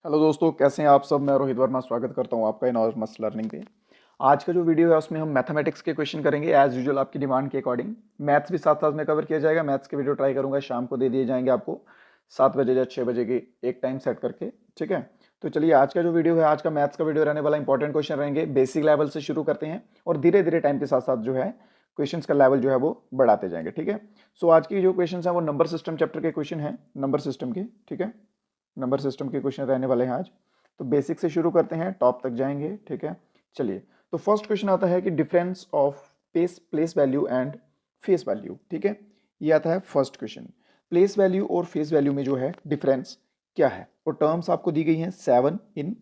Hello दोस्तों, कैसे हैं आप सब। मैं रोहित वर्मा स्वागत करता हूं आपका इन और मस्त लर्निंग पे। आज का जो वीडियो है उसमें हम मैथमेटिक्स के क्वेश्चन करेंगे एज यूजुअल आपकी डिमांड के अकॉर्डिंग। मैथ्स भी साथ साथ में कवर किया जाएगा। मैथ्स के वीडियो ट्राई करूंगा शाम को दे दिए जाएंगे आपको 7 बजे या 6 बजे की एक टाइम सेट करके। ठीक है, तो चलिए आज का जो वीडियो है, आज का मैथ्स का वीडियो रहने वाला इंपॉर्टेंट क्वेश्चन रहेंगे। बेसिक लेवल से शुरू करते हैं और धीरे धीरे टाइम के साथ साथ जो है क्वेश्चंस का लेवल जो है वो बढ़ाते जाएंगे। ठीक है, सो आज की जो क्वेश्चन है वो नंबर सिस्टम चैप्टर के क्वेश्चन है, नंबर सिस्टम के। ठीक है, नंबर सिस्टम के क्वेश्चन रहने वाले हैं आज। तो बेसिक से शुरू करते हैं, टॉप तक जाएंगे। ठीक है, चलिए। तो फर्स्ट क्वेश्चन आता है कि difference of place place value and face value. ठीक है, ये आता है फर्स्ट क्वेश्चन। प्लेस वैल्यू और फेस वैल्यू में जो है डिफरेंस क्या है, और टर्म्स आपको दी गई हैं 7 इन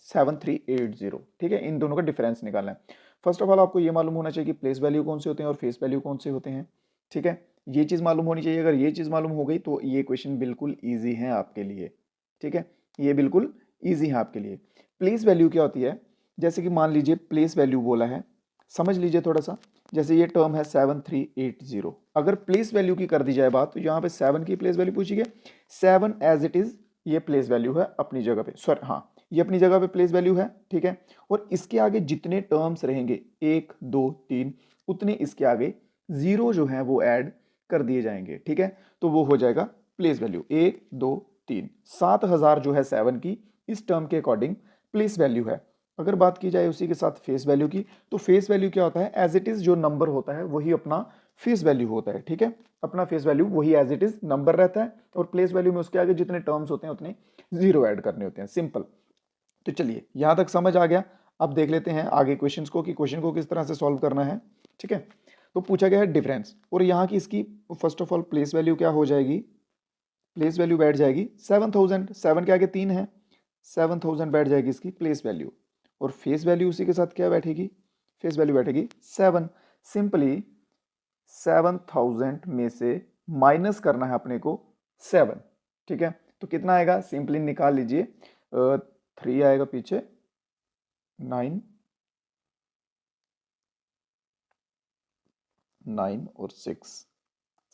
7380। ठीक है, इन दोनों का डिफरेंस निकालना है। फर्स्ट ऑफ ऑल आपको ये मालूम होना चाहिए कि प्लेस वैल्यू कौन से होते हैं और फेस वैल्यू कौन से होते हैं। ठीक है, ये चीज़ मालूम होनी चाहिए। अगर ये चीज़ मालूम हो गई तो ये क्वेश्चन बिल्कुल ईजी है आपके लिए। ठीक है, ये बिल्कुल ईजी है आपके लिए। प्लेस वैल्यू क्या होती है, जैसे कि मान लीजिए प्लेस वैल्यू बोला है, समझ लीजिए थोड़ा सा। जैसे ये टर्म है 7380, अगर प्लेस वैल्यू की कर दी जाए बात तो यहाँ पे 7 की प्लेस वैल्यू पूछी गई। 7 एज इट इज ये प्लेस वैल्यू है अपनी जगह पे, सॉरी हाँ, ये अपनी जगह पे प्लेस वैल्यू है। ठीक है, और इसके आगे जितने टर्म्स रहेंगे 1 2 3, उतने इसके आगे जीरो जो है वो ऐड कर दिए जाएंगे। ठीक है, तो वो हो जाएगा प्लेस वैल्यू 1 2 3। 7000 जो है 7 की इस टर्म के अकॉर्डिंग प्लेस वैल्यू है। अगर बात की जाए उसी के साथ फेस वैल्यू की, तो फेस वैल्यू क्या होता है, एज इट इज जो नंबर होता है वही अपना फेस वैल्यू होता है। ठीक है, अपना फेस वैल्यू वही एज इट इज नंबर रहता है, और प्लेस वैल्यू में उसके आगे जितने टर्म्स होते हैं उतने जीरो ऐड करने होते हैं, सिंपल। तो चलिए यहां तक समझ आ गया। अब देख लेते हैं आगे क्वेश्चंस को कि क्वेश्चन को किस तरह से सॉल्व करना है। ठीक है, तो पूछा गया है डिफरेंस, और यहाँ की इसकी first of all place value क्या हो जाएगी, प्लेस वैल्यू बैठ जाएगी 7000, 7 के आगे 3 है, 7000 बैठ जाएगी इसकी प्लेस वैल्यू। और फेस वैल्यू उसी के साथ क्या बैठेगी, फेस वैल्यू बैठेगी 7। सिंपली 7000 में से माइनस करना है अपने को 7। ठीक है, तो कितना आएगा, सिंपली निकाल लीजिए। 3 आएगा पीछे, 9, 9 और 6,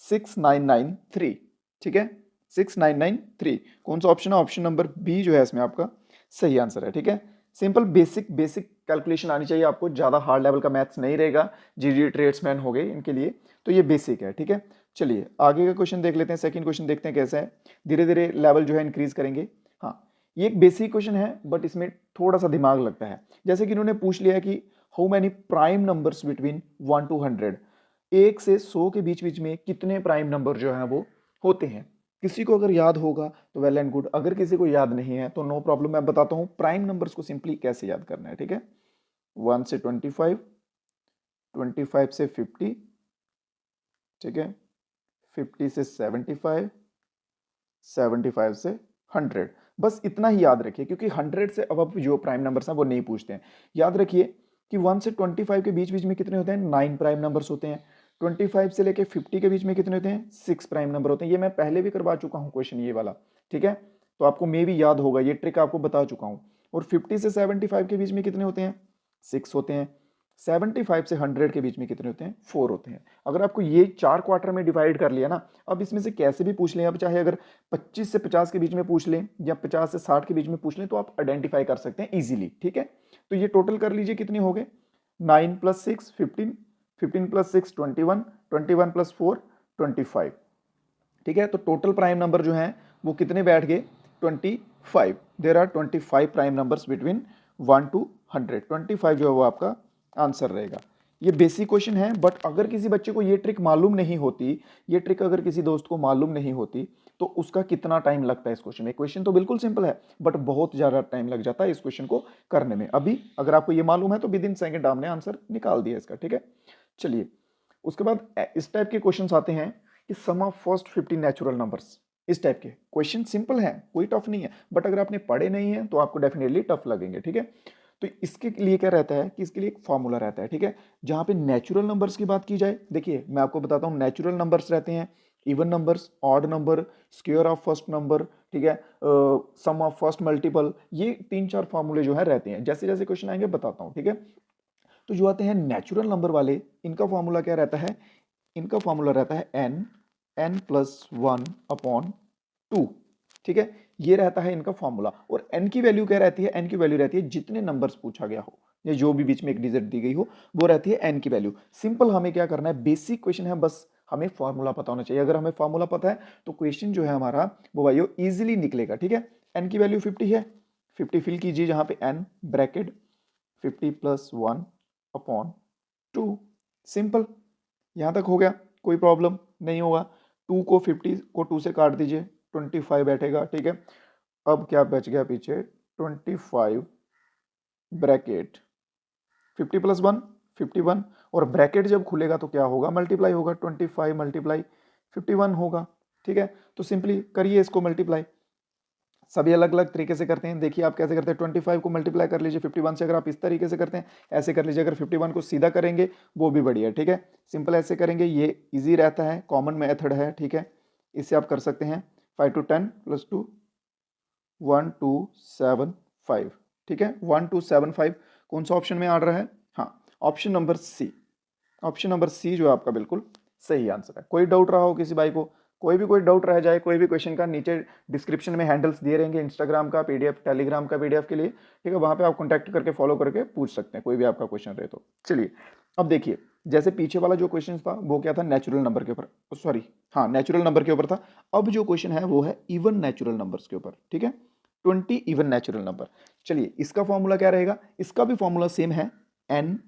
6993। ठीक है, 6993 कौन सा ऑप्शन है, ऑप्शन नंबर बी जो है इसमें आपका सही आंसर है। ठीक है, सिंपल बेसिक बेसिक कैलकुलेशन आनी चाहिए आपको, ज़्यादा हार्ड लेवल का मैथ्स नहीं रहेगा। जीडी ट्रेड्समैन हो गए इनके लिए, तो ये बेसिक है। ठीक है, चलिए आगे का क्वेश्चन देख लेते हैं। सेकंड क्वेश्चन देखते हैं कैसा है, धीरे धीरे लेवल जो है इंक्रीज करेंगे। हाँ, ये एक बेसिक क्वेश्चन है बट इसमें थोड़ा सा दिमाग लगता है। जैसे कि इन्होंने पूछ लिया कि how many prime numbers between 1 to 100, 1 से 100 के बीच बीच में कितने प्राइम नंबर जो है वो होते हैं। किसी को अगर याद होगा तो वेल एंड गुड, अगर किसी को याद नहीं है तो नो प्रॉब्लम। मैं बताता हूं प्राइम नंबर्स को सिंपली कैसे याद करना है। ठीक है, 1 से 25, 25 से 50, ठीक है, 50 से 75, 75 से 100। बस इतना ही याद रखिए, क्योंकि 100 से अब जो प्राइम नंबर्स हैं वो नहीं पूछते हैं। याद रखिए कि 1 से 25 के बीच बीच में कितने होते हैं, 9 प्राइम नंबर्स होते हैं। 25 से लेके 50 के बीच में कितने होते हैं, 6 प्राइम नंबर होते हैं। ये मैं पहले भी करवा चुका हूँ क्वेश्चन ये वाला। ठीक है, तो आपको मे भी याद होगा, ये ट्रिक आपको बता चुका हूँ। और 50 से 75 के बीच में कितने होते हैं, 6 होते हैं। 75 से 100 के बीच में कितने होते हैं, 4 होते हैं। अगर आपको ये 4 क्वार्टर में डिवाइड कर लिया ना, अब इसमें से कैसे भी पूछ लें, अब चाहे अगर 25 से 50 के बीच में पूछ लें या 50 से 60 के बीच में पूछ लें, तो आप आइडेंटिफाई कर सकते हैं इजीली। ठीक है, तो ये टोटल कर लीजिए कितने हो गए, 9 + 6 15, 15 + 6 21, 21 + 4 25। ठीक है, तो टोटल प्राइम नंबर जो है वो कितने बैठ गए, 25। There are 25 prime numbers between 1 to 100। 25 जो है वो आपका आंसर रहेगा। ये बेसिक क्वेश्चन है, बट अगर किसी बच्चे को ये ट्रिक मालूम नहीं होती, ये ट्रिक अगर किसी दोस्त को मालूम नहीं होती, तो उसका कितना टाइम लगता है इस क्वेश्चन में। क्वेश्चन तो बिल्कुल सिंपल है बट बहुत ज़्यादा टाइम लग जाता है इस क्वेश्चन को करने में। अभी अगर आपको ये मालूम है तो विद इन सेकेंड आपने आंसर निकाल दिया इसका। ठीक है, चलिए उसके बाद इस टाइप के क्वेश्चंस आते हैं कि सम ऑफ फर्स्ट 50 नेचुरल नंबर्स। इस टाइप के क्वेश्चन सिंपल है, कोई टफ नहीं है, बट अगर आपने पढ़े नहीं है तो आपको डेफिनेटली टफ लगेंगे। ठीक है, तो इसके लिए क्या रहता है कि इसके लिए एक फॉर्मूला रहता है। ठीक है, जहां पे नेचुरल नंबर्स की बात की जाए, देखिए मैं आपको बताता हूं, नेचुरल नंबर्स रहते हैं even numbers, odd number, square of first number, ठीक है, सम ऑफ फर्स्ट मल्टीपल, ये 3-4 फॉर्मूले जो है रहते हैं। जैसे जैसे क्वेश्चन आएंगे बताता हूं। ठीक है, तो जो आते हैं नेचुरल नंबर वाले, इनका फॉर्मूला क्या रहता है, इनका फॉर्मूला रहता है n, n + 1/2। ठीक है, ये रहता है इनका फॉर्मूला। और n की वैल्यू क्या रहती है, n की वैल्यू रहती है जितने नंबर्स पूछा गया हो या जो भी बीच में एक डिजिट दी गई हो वो रहती है n की वैल्यू। सिंपल हमें क्या करना है, बेसिक क्वेश्चन है, बस हमें फॉर्मूला पता होना चाहिए। अगर हमें फॉर्मूला पता है तो क्वेश्चन जो है हमारा वो भाइयों इजीली निकलेगा। ठीक है, n की वैल्यू 50 है, 50 फिल कीजिए जहां पे n bracket 50 plus 1 upon 2, simple. यहां तक हो गया, कोई प्रॉब्लम नहीं होगा। 2 को 50 को 2 से काट दीजिए, 25 बैठेगा। ठीक है, अब क्या बच गया पीछे, 25 ब्रैकेट 50 प्लस 1 51, और ब्रैकेट जब खुलेगा तो क्या होगा, मल्टीप्लाई होगा, 25 मल्टीप्लाई 51 होगा। ठीक है, तो सिंपली करिए इसको मल्टीप्लाई, सभी अलग अलग तरीके से करते हैं। देखिए आप कैसे करते हैं, 25 को मल्टीप्लाई कर लीजिए 51 से, अगर आप इस तरीके से करते हैं ऐसे कर लीजिए। अगर 51 को सीधा करेंगे वो भी बढ़िया। ठीक है, सिंपल ऐसे करेंगे, ये इजी रहता है, कॉमन मेथड है। ठीक है, इससे आप कर सकते हैं 5 to 10 प्लस 2 1 2 7 5। ठीक है, 1 2 7 5 कौन सा ऑप्शन में आ रहा है, हाँ option number C. Option number C जो है आपका बिल्कुल सही आंसर है। कोई डाउट रहा हो किसी भाई को, कोई भी कोई डाउट रह जाए कोई भी क्वेश्चन का, नीचे डिस्क्रिप्शन में हैंडल्स दिए रहेंगे इंस्टाग्राम का पीडीएफ, टेलीग्राम का पीडीएफ के लिए। ठीक है, वहां पे आप कॉन्टैक्ट करके फॉलो करके पूछ सकते हैं कोई भी आपका क्वेश्चन रहे तो। चलिए अब देखिए, जैसे पीछे वाला जो क्वेश्चन था वो क्या था, नेचुरल नंबर के ऊपर, सॉरी हाँ नेचुरल नंबर के ऊपर था। अब जो क्वेश्चन है वो है इवन नेचुरल नंबर्स के ऊपर। ठीक है, 20 इवन नेचुरल नंबर। चलिए इसका फॉर्मूला क्या रहेगा, इसका भी फॉर्मूला सेम है, एन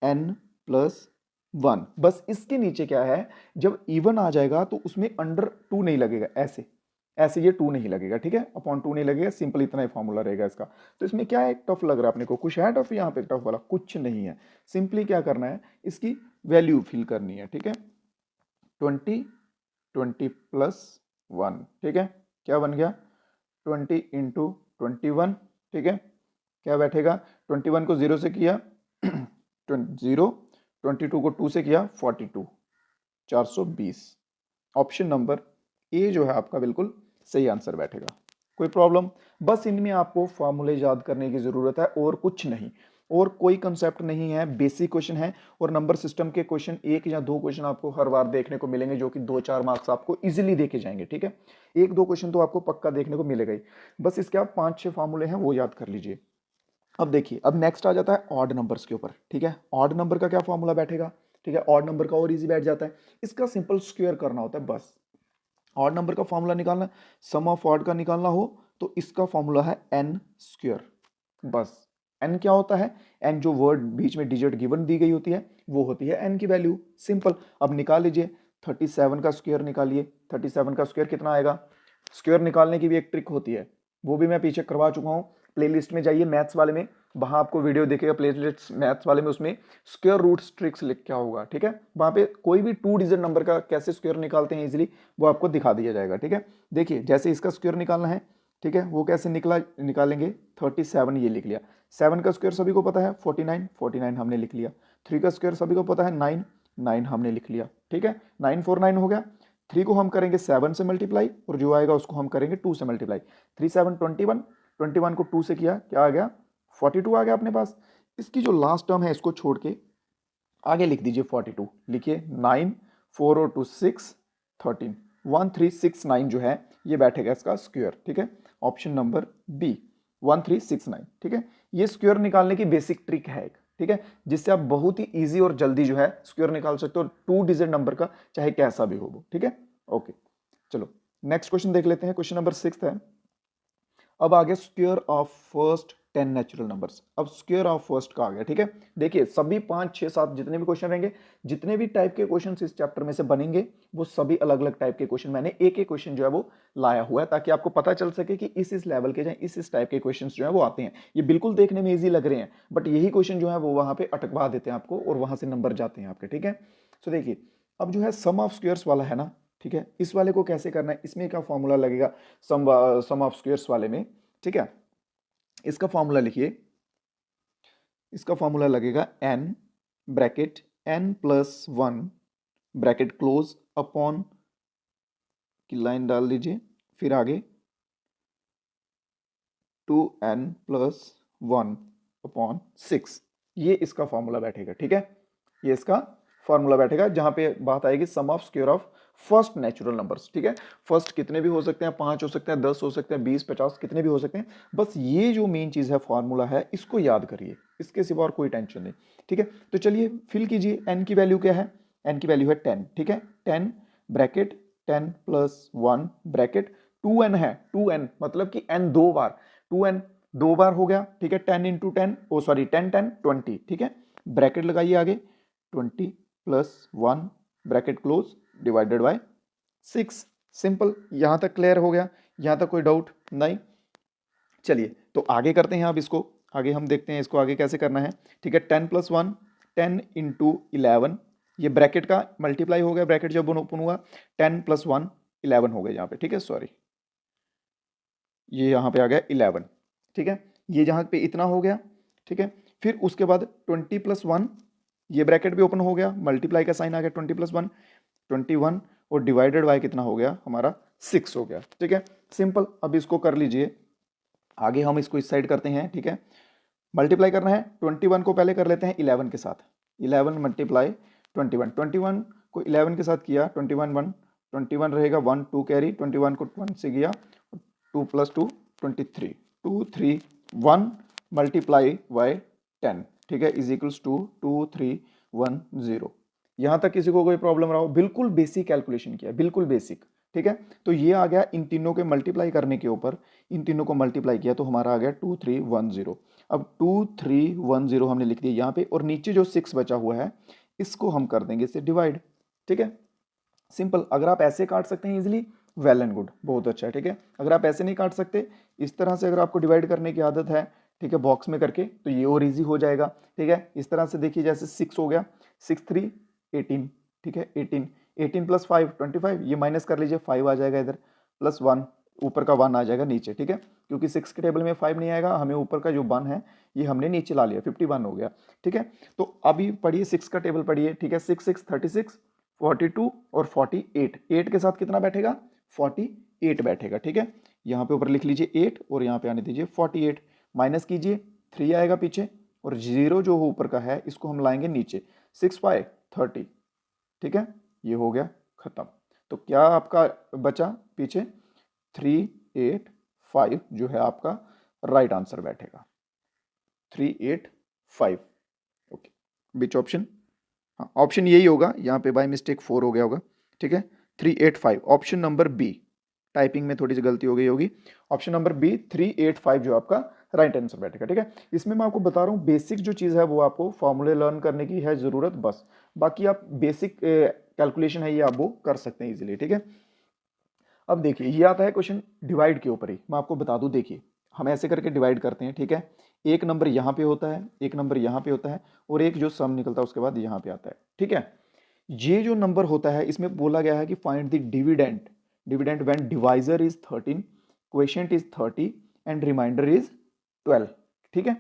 एन प्लस 1। बस इसके नीचे क्या है, जब इवन आ जाएगा तो उसमें अंडर 2 नहीं लगेगा, ऐसे ऐसे ये 2 नहीं लगेगा। ठीक है, अपॉन 2 नहीं लगेगा, सिंपल इतना ही फॉर्मूला रहेगा इसका। तो इसमें क्या है, टफ लग रहा है अपने को, कुछ है टफ यहाँ पे, टफ वाला कुछ नहीं है। सिंपली क्या करना है, इसकी वैल्यू फिल करनी है। ठीक है, 20 20 प्लस 1। ठीक है, क्या बन गया, 20 इंटू 21। ठीक है, क्या बैठेगा, 21 को 0 से किया 0, 22 को 2 से किया 42, 420। ऑप्शन नंबर ए जो है आपका बिल्कुल सही आंसर बैठेगा। कोई प्रॉब्लम, बस इनमें आपको फॉर्मूले याद करने की जरूरत है और कुछ नहीं, और कोई कंसेप्ट नहीं है, बेसिक क्वेश्चन है। और नंबर सिस्टम के क्वेश्चन एक या दो क्वेश्चन आपको हर बार देखने को मिलेंगे जो कि 2-4 मार्क्स आपको इजीली देके जाएंगे। ठीक है, एक दो क्वेश्चन तो आपको पक्का देखने को मिलेगा ही, बस इसके आप 5-6 फॉर्मूले हैं वो याद कर लीजिए। अब देखिए, अब नेक्स्ट आ जाता है ऑड नंबर्स के ऊपर। ठीक है, ऑड नंबर का क्या फॉर्मूला बैठेगा, ठीक है, ऑड नंबर का और इजी बैठ जाता है, इसका सिंपल स्क्वायर करना होता है बस। ऑड नंबर का फॉर्मूला निकालना, सम ऑफ ऑड का निकालना हो तो इसका फॉर्मूला है एन स्क्वायर, बस। एन क्या होता है, एन जो वर्ड बीच में डिजिट गिवन दी गई होती है वो होती है एन की वैल्यू, सिंपल। अब निकाल लीजिए, 37 का स्क्वायर निकालिए, 37 का स्क्वायर कितना आएगा। स्क्वायर निकालने की भी एक ट्रिक होती है, वो भी मैं पीछे करवा चुका हूँ। प्लेलिस्ट में जाइए मैथ्स वाले में, वहां आपको वीडियो दिखेगा प्लेलिस्ट मैथ्स वाले में, उसमें स्क्वायर रूट्स ट्रिक्स लिख क्या होगा। ठीक है, वहां पे कोई भी 2 डिजिट नंबर का कैसे स्क्वायर निकालते हैं इजीली वो आपको दिखा दिया जाएगा। ठीक है, देखिए जैसे इसका स्क्वायर निकालना है, ठीक है, वो कैसे निकालेंगे, 37 ये लिख लिया। 7 का स्क्वायर सभी को पता है 49, 49 हमने लिख लिया। 3 का स्क्वायर सभी को पता है 9, 9 हमने लिख लिया। ठीक है, 9 4 9 हो गया। 3 को हम करेंगे 7 से मल्टीप्लाई, और जो आएगा उसको हम करेंगे 2 से मल्टीप्लाई। 3 7 21, 21 को 2 से किया, क्या आ गया, 42 आ गया अपने पास। इसकी जो लास्ट टर्म है इसको छोड़ के आगे लिख दीजिए 42, लिखिए 9 4 और 2 6 13, 1369 जो है ये बैठेगा इसका स्क्वायर। ठीक है, ऑप्शन नंबर बी 1369। ठीक है, ये स्क्वायर निकालने की बेसिक ट्रिक है एक। ठीक है, जिससे आप बहुत ही इजी और जल्दी जो है स्क्वायर निकाल सकते हो 2 डिजिट नंबर का, चाहे कैसा भी हो वो। ठीक है, ओके चलो नेक्स्ट क्वेश्चन देख लेते हैं। क्वेश्चन नंबर 6 है, अब आगे square of first 10 natural numbers. अब स्क्वायर ऑफ फर्स्ट का आ गया। ठीक है, देखिए सभी 5 6 7 जितने भी क्वेश्चन रहेंगे, जितने भी टाइप के क्वेश्चन इस चैप्टर में से बनेंगे, वो सभी अलग अलग टाइप के क्वेश्चन मैंने एक एक क्वेश्चन जो है वो लाया हुआ है, ताकि आपको पता चल सके कि इस लेवल के जो इस टाइप के क्वेश्चन जो है वो आते हैं। ये बिल्कुल देखने में ईजी लग रहे हैं, बट यही क्वेश्चन जो है वो वहां पे अटकवा देते हैं आपको, और वहां से नंबर जाते हैं आपके। ठीक है, तो देखिए अब जो है सम ऑफ स्क्वायर्स वाला है ना, ठीक है, इस वाले को कैसे करना है, इसमें क्या फॉर्मूला लगेगा सम ऑफ स्क्वायर्स वाले में। ठीक है, इसका फॉर्मूला लिखिए, इसका फॉर्मूला लगेगा n bracket n plus 1 bracket close upon की लाइन डाल दीजिए, फिर आगे 2n प्लस 1 अपॉन 6, ये इसका फॉर्मूला बैठेगा। ठीक है, ये इसका फॉर्मूला बैठेगा जहां पे बात आएगी sum of square of first natural numbers, ठीक है। फर्स्ट कितने भी हो सकते हैं, 5 हो सकते हैं, 10 हो सकते हैं, 20, 50, कितने भी हो सकते हैं। बस ये जो मेन चीज़ है, फॉर्मूला है, इसको याद करिए, इसके सिवा और कोई टेंशन नहीं, ठीक है। तो चलिए फिल कीजिए। एन की वैल्यू क्या है, एन की वैल्यू है 10, ठीक है। 10 ब्रैकेट 10 प्लस 1 ब्रैकेट 2n है, 2n मतलब कि n दो बार, 2n दो बार हो गया, ठीक है। 10 इंटू 10, ओ सॉरी 10 10 20, ठीक है। ब्रैकेट लगाइए आगे, 20 plus 1 bracket close divided by 6। Simple, यहां तक क्लियर हो गया, यहां तक कोई डाउट नहीं। चलिए तो आगे करते हैं अब इसको, आगे हम देखते हैं इसको आगे कैसे करना है, ठीक है। 10 प्लस 1, 10 इंटू 11, ये ब्रैकेट का मल्टीप्लाई हो गया, ब्रैकेट जब ओपन हुआ 10 प्लस 1 11 हो गया यहाँ पे, ठीक है। सॉरी, ये यहाँ पे आ गया 11, ठीक है। ये जहाँ पे इतना हो गया, ठीक है। फिर उसके बाद 20 प्लस 1, ये ब्रैकेट भी ओपन हो गया, मल्टीप्लाई का साइन आ गया, 20 प्लस 1 21, और डिवाइडेड बाय कितना हो गया हमारा 6 हो गया, ठीक है। सिंपल, अब इसको कर लीजिए आगे, हम इसको इस साइड करते हैं, ठीक है। मल्टीप्लाई करना है, 21 को पहले कर लेते हैं 11 के साथ, 11 मल्टीप्लाई 21, 21 को 11 के साथ किया, 21 1, 21 रहेगा 1 2 कैरी, 21 को 1 से किया, 2 प्लस 2 23, 2 3 1 मल्टीप्लाई बाय 10, ठीक है, इज इक्वल्स टू 2 3 1 0। यहाँ तक किसी को कोई प्रॉब्लम रहा हो, बिल्कुल बेसिक कैलकुलेशन किया, बिल्कुल बेसिक, ठीक है। तो ये आ गया इन तीनों के मल्टीप्लाई करने के ऊपर, इन तीनों को मल्टीप्लाई किया तो हमारा आ गया 2310। अब 2310 हमने लिख दिया यहाँ पे, और नीचे जो 6 बचा हुआ है इसको हम कर देंगे इससे डिवाइड, ठीक है। सिंपल, अगर आप ऐसे काट सकते हैं इजीली, वेल एंड गुड, बहुत अच्छा है, ठीक है। अगर आप ऐसे नहीं काट सकते, इस तरह से अगर आपको डिवाइड करने की आदत है, ठीक है, बॉक्स में करके, तो ये और इजी हो जाएगा, ठीक है। इस तरह से देखिए, जैसे 6 हो गया, 6 3 18, ठीक है। 18 18 प्लस 5 25, ये माइनस कर लीजिए, 5 आ जाएगा इधर, प्लस 1, ऊपर का 1 आ जाएगा नीचे, ठीक है। क्योंकि 6 के टेबल में 5 नहीं आएगा, हमें ऊपर का जो 1 है ये हमने नीचे ला लिया, 51 हो गया, ठीक है। तो अभी पढ़िए 6 का टेबल पढ़िए, ठीक है। 6 6 36, 42 और 48, 8 के साथ कितना बैठेगा, 48 बैठेगा, ठीक है। यहाँ पे ऊपर लिख लीजिए 8 और यहाँ पे आने दीजिए 48, माइनस कीजिए 3 आएगा पीछे, और 0 जो ऊपर का है इसको हम लाएंगे नीचे, 6 5 30, ठीक है। ये हो गया खत्म। तो क्या आपका बचा पीछे, 3 8 5 जो है आपका राइट आंसर बैठेगा, 3 8 5, ओके। विच ऑप्शन, हाँ ऑप्शन यही होगा, यहाँ पे बाय मिस्टेक 4 हो गया होगा, ठीक है। 385 ऑप्शन नंबर बी, टाइपिंग में थोड़ी सी गलती हो गई होगी, ऑप्शन नंबर बी 385 जो आपका राइट आंसर बैठेगा, ठीक है। इसमें मैं आपको बता रहा हूँ बेसिक जो चीज़ है वो आपको फॉर्मूले लर्न करने की है ज़रूरत बस, बाकी आप बेसिक कैलकुलेशन है ये आप वो कर सकते हैं इजीली, ठीक है। अब देखिए ये आता है क्वेश्चन डिवाइड के ऊपर ही, मैं आपको बता दूं, देखिए हम ऐसे करके डिवाइड करते हैं, ठीक है। एक नंबर यहाँ पे होता है, एक नंबर यहाँ पे होता है, और एक जो सम निकलता है उसके बाद यहाँ पे आता है, ठीक है। ये जो नंबर होता है इसमें बोला गया है कि find the dividend, dividend when divisor is 13, quotient is 30 and remainder is 12, ठीक है।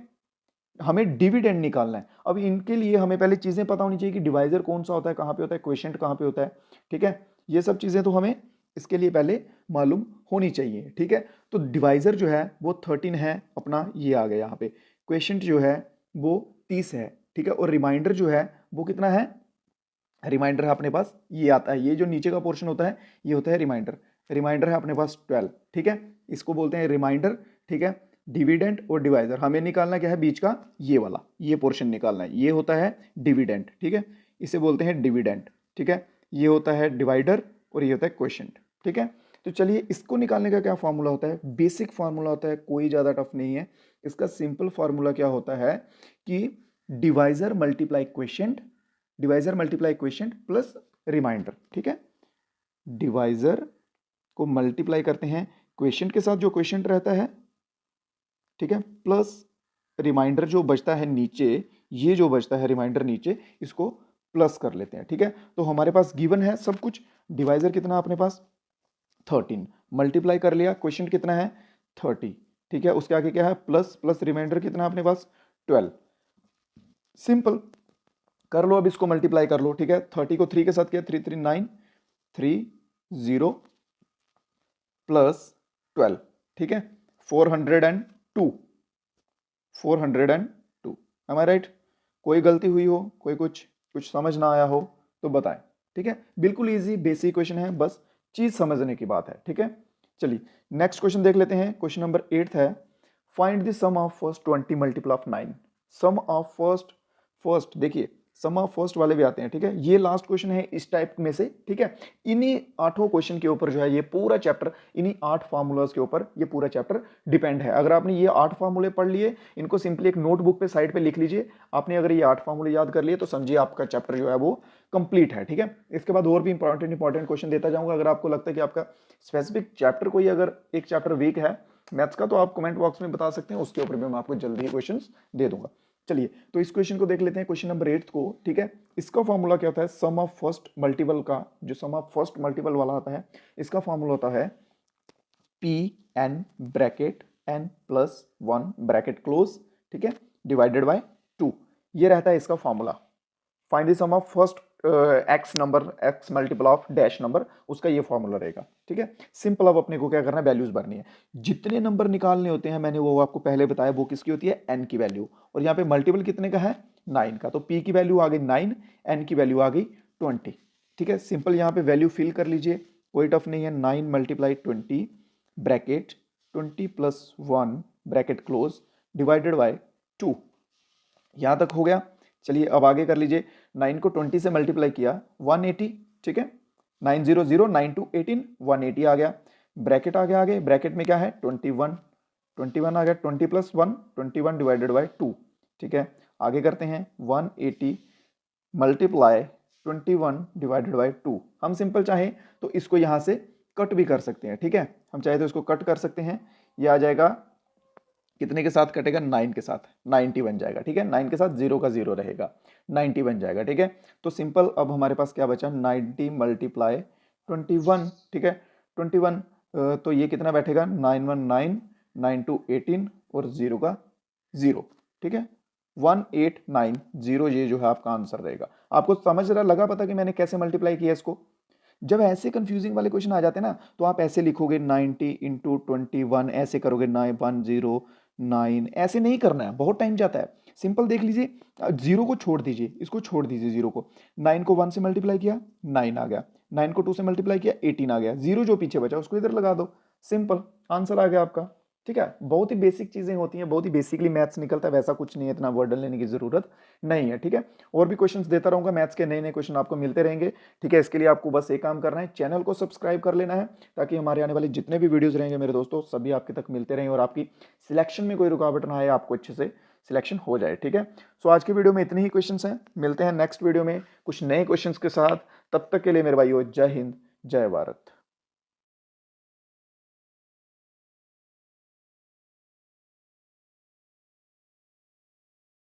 हमें डिविडेंड निकालना है। अब इनके लिए हमें पहले चीजें पता होनी चाहिए कि डिवाइजर कौन सा होता है, कहाँ पे होता है, क्वोशिएंट कहाँ पे होता है, ठीक है। ये सब चीजें तो हमें इसके लिए पहले मालूम होनी चाहिए, ठीक है। तो डिवाइजर जो है वो 13 है अपना, ये आ गया यहाँ पे, क्वोशिएंट जो है वो 30 है, ठीक है। और रिमाइंडर जो है वो कितना है, रिमाइंडर है अपने पास, ये आता है, ये जो नीचे का पोर्शन होता है ये होता है रिमाइंडर, रिमाइंडर है अपने पास 12, ठीक है। इसको बोलते हैं रिमाइंडर, ठीक है। डिविडेंड और डिवाइजर हमें निकालना क्या है, बीच का ये वाला, ये पोर्शन निकालना है, ये होता है डिविडेंड, ठीक है। इसे बोलते हैं डिविडेंड, ठीक है। ये होता है डिवाइडर और ये होता है क्वोशिएंट, ठीक है। तो चलिए इसको निकालने का क्या फॉर्मूला होता है, बेसिक फॉर्मूला होता है, कोई ज़्यादा टफ नहीं है। इसका सिंपल फॉर्मूला क्या होता है कि divisor multiply quotient, divisor multiply quotient plus remainder, ठीक है। डिवाइजर को मल्टीप्लाई करते हैं क्वोशिएंट के साथ, जो क्वोशिएंट रहता है, ठीक है, प्लस रिमाइंडर जो बचता है नीचे, ये जो बचता है रिमाइंडर नीचे, इसको प्लस कर लेते हैं, ठीक है। तो हमारे पास गिवन है सब कुछ, डिवाइजर कितना अपने पास 13, मल्टीप्लाई कर लिया, क्वोशिएंट कितना है 30, ठीक है। उसके आगे क्या है प्लस, प्लस रिमाइंडर कितना अपने पास 12, सिंपल कर लो, अब इसको मल्टीप्लाई कर लो, ठीक है। 30 को 3 के साथ किया, 3 3 9 3 0 प्लस 12, ठीक है। 402, 402, एम आई राइट। कोई गलती हुई हो, कोई कुछ कुछ समझ ना आया हो तो बताएं। ठीक है, बिल्कुल इजी बेसिक क्वेश्चन है, बस चीज समझने की बात है। ठीक है, चलिए नेक्स्ट क्वेश्चन देख लेते हैं। क्वेश्चन नंबर 8 है, find the sum of first 20 multiple of 9। Sum of first देखिए सम ऑफ फर्स्ट वाले भी आते हैं। ठीक है, ये लास्ट क्वेश्चन है इस टाइप में से। ठीक है, इन्हीं 8 क्वेश्चन के ऊपर जो है ये पूरा चैप्टर, इन्हीं 8 फार्मूलाज के ऊपर ये पूरा चैप्टर डिपेंड है। अगर आपने ये 8 फार्मूले पढ़ लिए, इनको सिंपली एक नोटबुक पे साइड पे लिख लीजिए। आपने अगर ये 8 फार्मूले याद कर लिए तो समझिए आपका चैप्टर जो है वो कंप्लीट है। ठीक है, इसके बाद और भी इंपॉर्टेंट क्वेश्चन देता जाऊंगा। अगर आपको लगता है कि आपका स्पेसिफिक चैप्टर कोई अगर एक चैप्टर वीक है मैथ्स का, तो आप कमेंट बॉक्स में बता सकते हैं, उसके ऊपर भी मैं आपको जल्दी ही क्वेश्चन दे दूंगा। चलिए तो इस क्वेश्चन को देख लेते हैं, क्वेश्चन नंबर 8 को। ठीक है, इसका फॉर्मूला क्या होता है, सम ऑफ फर्स्ट मल्टीपल का, जो सम ऑफ फर्स्ट मल्टीपल वाला आता है, इसका फॉर्मूला होता है P N bracket N plus 1 bracket close, ठीक है, डिवाइडेड बाय 2। ये रहता है इसका formula. Find the sum of first X number, X multiple of dash number, उसका ये फॉर्मूला रहेगा। ठीक है, सिंपल। अब अपने को क्या करना है, वैल्यूज भरनी है। जितने नंबर निकालने होते हैं मैंने वो आपको पहले बताया, वो किसकी होती है, एन की वैल्यू। और यहाँ पे मल्टीपल कितने का है, 9 का, तो पी की वैल्यू आ गई 9, एन की वैल्यू आ गई 20। ठीक है, सिंपल यहाँ पे वैल्यू फिल कर लीजिए, कोई टफ नहीं है। 9 multiply 20 bracket 20 plus 1 bracket close divided by 2। यहां तक हो गया। चलिए अब आगे कर लीजिए। 9 को 20 से मल्टीप्लाई किया 180। ठीक है, 900 9 टू 18 180 आ गया। ब्रैकेट आ गया, आगे ब्रैकेट में क्या है 21 आ गया। 20 प्लस 1 21 डिवाइडेड बाय 2। ठीक है, आगे करते हैं 180 मल्टीप्लाई 21 डिवाइडेड बाय 2। हम सिंपल चाहे तो इसको यहां से कट भी कर सकते हैं। ठीक है, हम चाहे तो इसको कट कर सकते हैं। ये आ जाएगा कितने के साथ कटेगा, 9 के साथ, 90 बन जाएगा। ठीक है, 9 के साथ 0 का 0 रहेगा, 90 बन जाएगा। ठीक है, तो सिंपल अब हमारे पास क्या बचा, 90 मल्टीप्लाई 21। ठीक है, 21 तो ये कितना बैठेगा, 919 9 टू 18 और 0 का 0। ठीक है, 1890 ये जो है आपका आंसर रहेगा। आपको समझ रहा लगा पता कि मैंने कैसे मल्टीप्लाई किया इसको। जब ऐसे कंफ्यूजिंग वाले क्वेश्चन आ जाते हैं ना, तो आप ऐसे लिखोगे 90 इंटू 21, ऐसे करोगे 910 ऐसे नहीं करना है, बहुत टाइम जाता है। सिंपल देख लीजिए, 0 को छोड़ दीजिए, इसको छोड़ दीजिए 0 को। 9 को 1 से मल्टीप्लाई किया 9 आ गया, 9 को 2 से मल्टीप्लाई किया 18 आ गया, 0 जो पीछे बचा उसको इधर लगा दो, सिंपल आंसर आ गया आपका। ठीक है, बहुत ही बेसिक चीजें होती हैं, बहुत ही बेसिकली मैथ्स निकलता है, वैसा कुछ नहीं है, इतना वर्डन लेने की जरूरत नहीं है। ठीक है, और भी क्वेश्चंस देता रहूंगा, मैथ्स के नए नए क्वेश्चन आपको मिलते रहेंगे। ठीक है, इसके लिए आपको बस एक काम करना है, चैनल को सब्सक्राइब कर लेना है, ताकि हमारे आने वाले जितने भी वीडियोस रहेंगे मेरे दोस्तों, सभी आपके तक मिलते रहें और आपकी सिलेक्शन में कोई रुकावट ना आए, आपको अच्छे से सिलेक्शन हो जाए। ठीक है, सो आज की वीडियो में इतने ही क्वेश्चंस हैं, मिलते हैं नेक्स्ट वीडियो में कुछ नए क्वेश्चंस के साथ। तब तक के लिए मेरे भाइयों, जय हिंद जय भारत।